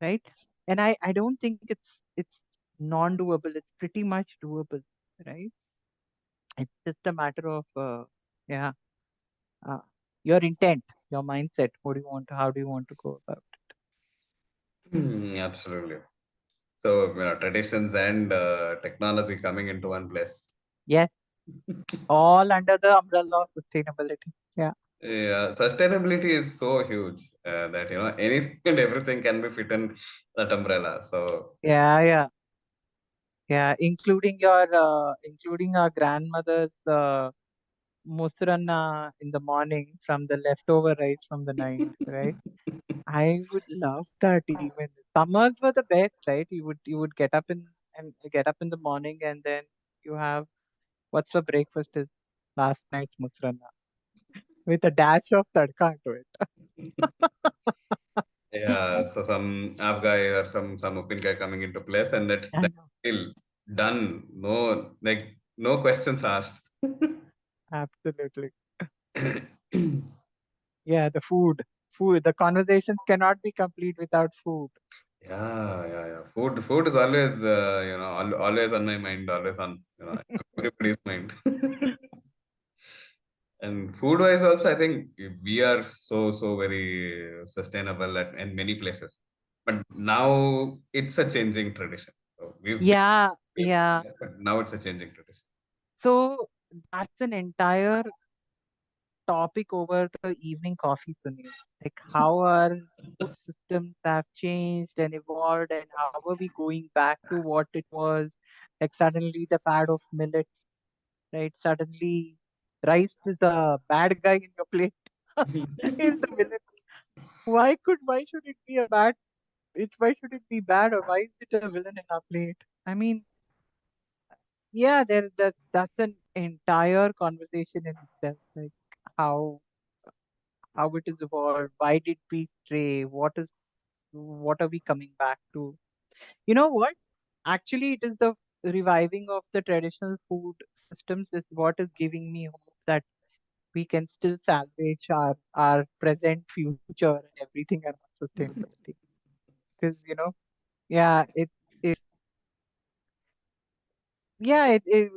right? And I don't think it's non-doable. It's pretty much doable, right? It's just a matter of yeah, uh, your intent, your mindset. What do you want to? How do you want to go about? Absolutely. So, traditions and technology coming into one place. Yes, all under the umbrella of sustainability. Yeah, Yeah, sustainability is so huge that anything and everything can be fit in that umbrella. So, yeah, yeah, yeah. Including our grandmother's musranna in the morning from the leftover rice from the night, right? I would love that even. Summers were the best, right? You would get up in the morning and then you have what's the breakfast is last night's musranna with a dash of tadka to it. yeah, so some avgai or some upinkai coming into place, and I that's know. still done. No, like no questions asked. Absolutely. Yeah, the food. Food. The conversations cannot be complete without food. Yeah, yeah, yeah. Food is always, always on my mind, always on, everybody's mind. And food wise also, I think we are so very sustainable in many places. But now it's a changing tradition. So Yeah, yeah. but now it's a changing tradition. So that's an entire topic over the evening coffee, Sunil. Like how our food systems have changed and evolved, and how are we going back to what it was? Like suddenly the fad of millets, right? Suddenly rice is a bad guy in your plate. Is the villain. Why should it be a bad? Why should it be bad, or why is it a villain in our plate? I mean, yeah, that's an entire conversation in itself. Like how how it is evolved, why did we stray, what are we coming back to? You know what? Actually, it is the reviving of the traditional food systems is what is giving me hope that we can still salvage our present, future, and everything around sustainability. Because yeah, it yeah, it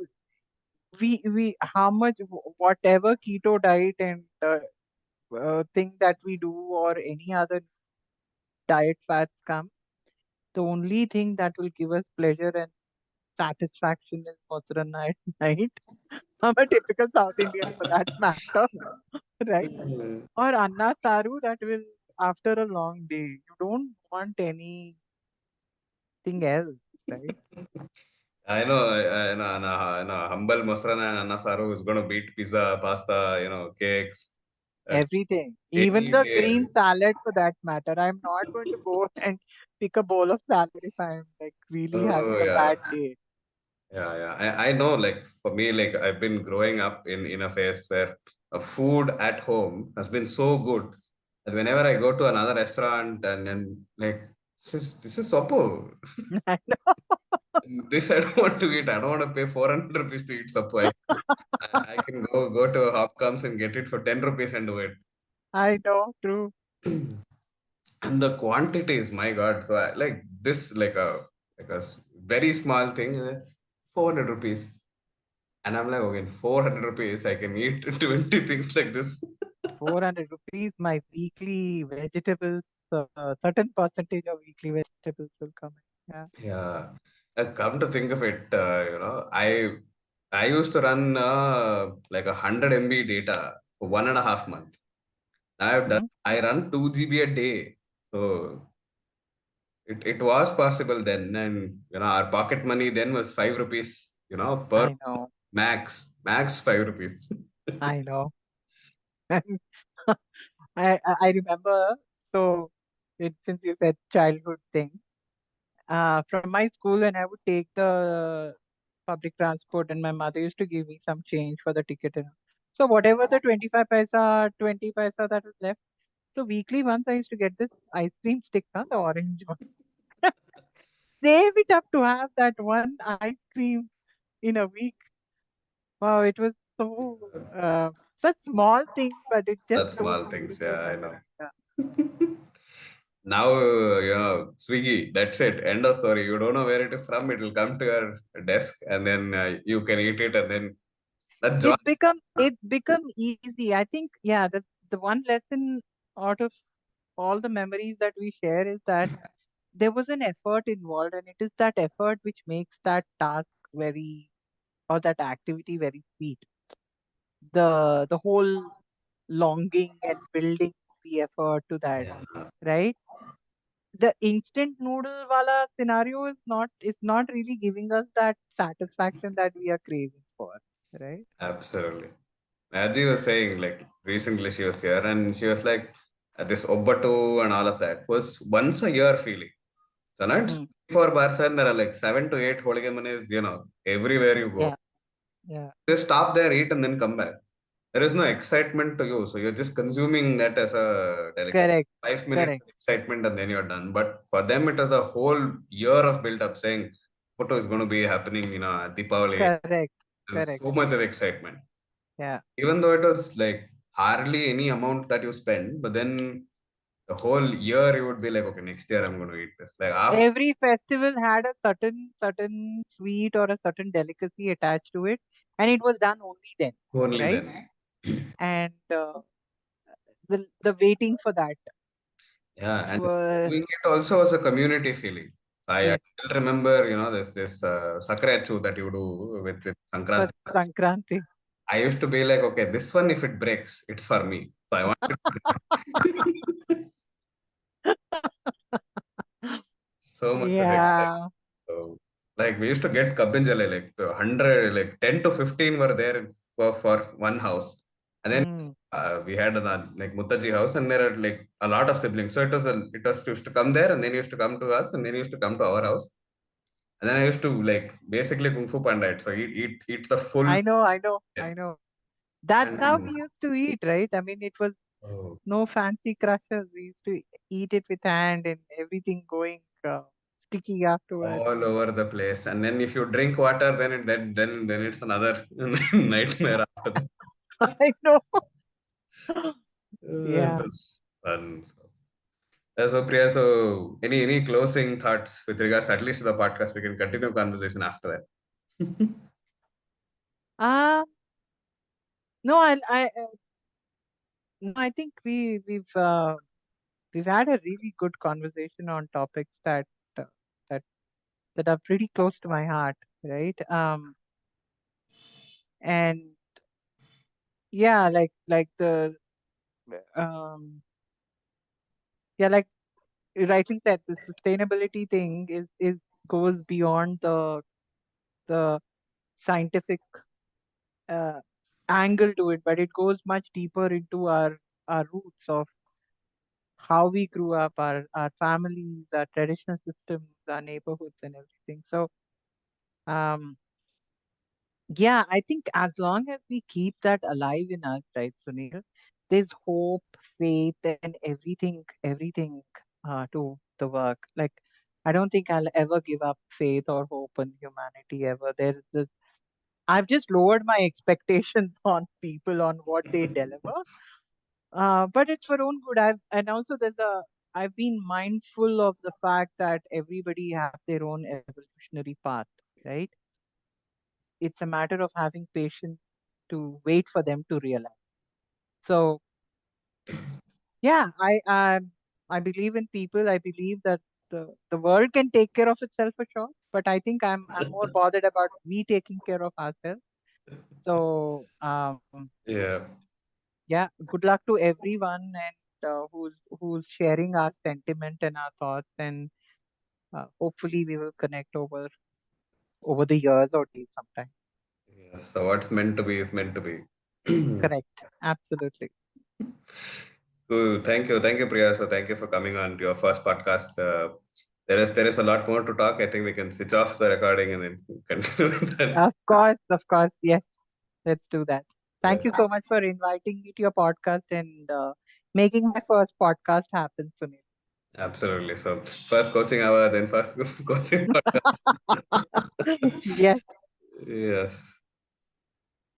we how much whatever keto diet and thing that we do or any other diet fads come. The only thing that will give us pleasure and satisfaction is Mothranna at night. I'm a typical South Indian for that matter, right? Or Anna Saru that will after a long day. You don't want anything else, right? I know, I know, humble Mosrana and Anna Saru is going to beat pizza, pasta, cakes, uh, Everything. Even any the day. green salad for that matter. I'm not going to go and pick a bowl of salad if I'm like really Oh having a yeah, bad day. yeah, yeah. I know. Like for me, like I've been growing up in a phase where food at home has been so good that whenever I go to another restaurant and like this is suppo. I know, This I don't want to eat. I don't want to pay 400 rupees to eat suppo. I can go to Hopcoms and get it for 10 rupees and do it. I know, true. And the quantities, my God. So I, like this, very small thing, 400 rupees. And I'm like, okay, 400 rupees, I can eat 20 things like this. 400 rupees, my weekly vegetables, certain percentage of weekly vegetables will come in. Yeah. Yeah. Come to think of it, I used to run like 100 MB data for 1.5 months. Hmm? I run 2 GB a day. So it was possible then. And, our pocket money then was 5 rupees, per I know, max 5 rupees. I know. I remember, so since you said childhood thing, from my school when I would take the public transport and my mother used to give me some change for the ticket and all. So whatever the 25 paisa, 20 paisa that was left, so weekly once I used to get this ice cream stick, huh, the orange one. Save it up to have that one ice cream in a week. Wow, it was so such small things, but it just That's so small things. beautiful Yeah, I know. memory. Yeah. Now, Swiggy, that's it. End of story. You don't know where it is from. It will come to your desk and then you can eat it and then that joy. It become easy. I think yeah, the one lesson out of all the memories that we share is that there was an effort involved, and it is that effort which makes that task very or that activity very sweet. The whole longing and building the effort to that, Yeah, right? The instant noodle wala scenario is not really giving us that satisfaction that we are craving for, right? absolutely. Naji was saying, like, recently she was here and she was like, this Obbatu and all of that was once a year feeling. So now it's Hmm. 4 bars and there are like 7 to 8 hooligan everywhere you go. Yeah, yeah, Just stop there, eat, and then come back. There is no excitement to you. So you're just consuming that as a delicacy. correct, 5 minutes correct, of excitement and then you're done. But for them, it was a whole year of build up saying photo is going to be happening, at Deepavali. correct, There's correct. so much of excitement. Yeah. Even though it was like hardly any amount that you spend, but then the whole year you would be like, okay, next year I'm going to eat this. Like after Every festival had a certain sweet or a certain delicacy attached to it, and it was done only then, only right? then. And the waiting for that Yeah, and was doing it also was a community feeling. I yes still remember, this sakrachu that you do with for Sankrant. Sankranti. I used to be like, okay, this one if it breaks, it's for me. So I wanted so much of excitement. Yeah. So like we used to get Kabinjale, like 100, like 10 to 15 were there for one house. And then Mm. we had like Muttaji house and there are like a lot of siblings. So it was used to come there and then used to come to us and then used to come to our house. And then I used to like basically Kung Fu Panda it. So eat the full I know, I know, meal. I know. That's how And we used to eat, right? I mean, it was oh, no fancy crushes. We used to eat it with hand and everything going sticky afterwards. all over the place. And then if you drink water, then it's another nightmare after that. I know. Yeah. That's fun. So Priya, so any closing thoughts with regards at least to the podcast? We can continue conversation after that. Um, no, no, I think we've had a really good conversation on topics that that are pretty close to my heart, right? And yeah, like the um yeah, like you rightly said, the sustainability thing is goes beyond the scientific uh, angle to it, but it goes much deeper into our roots of how we grew up, our families, our traditional systems, our neighborhoods, and everything. So, um, yeah, I think as long as we keep that alive in us, right, Sunil, there's hope, faith, and everything to the work. Like, I don't think I'll ever give up faith or hope in humanity ever. There's this. I've just lowered my expectations on people on what they deliver. But it's for own good. And also I've been mindful of the fact that everybody has their own evolutionary path, right? It's a matter of having patience to wait for them to realize. So yeah, I believe in people. I believe that the world can take care of itself for sure. But I think I'm more bothered about we taking care of ourselves. So Yeah. yeah, good luck to everyone and who's sharing our sentiment and our thoughts, and hopefully we will connect over the years or days sometime. Yes. So what's meant to be is meant to be. Correct. Absolutely. Cool. Thank you, Priya. So thank you for coming on to your first podcast. There is a lot more to talk. I think we can switch off the recording and then continue with that. Of course. Yes, let's do that. Thank Yes, you so much for inviting me to your podcast and making my first podcast happen, Sunil. absolutely. So first coaching hour, then first coaching podcast. Yes. Yes.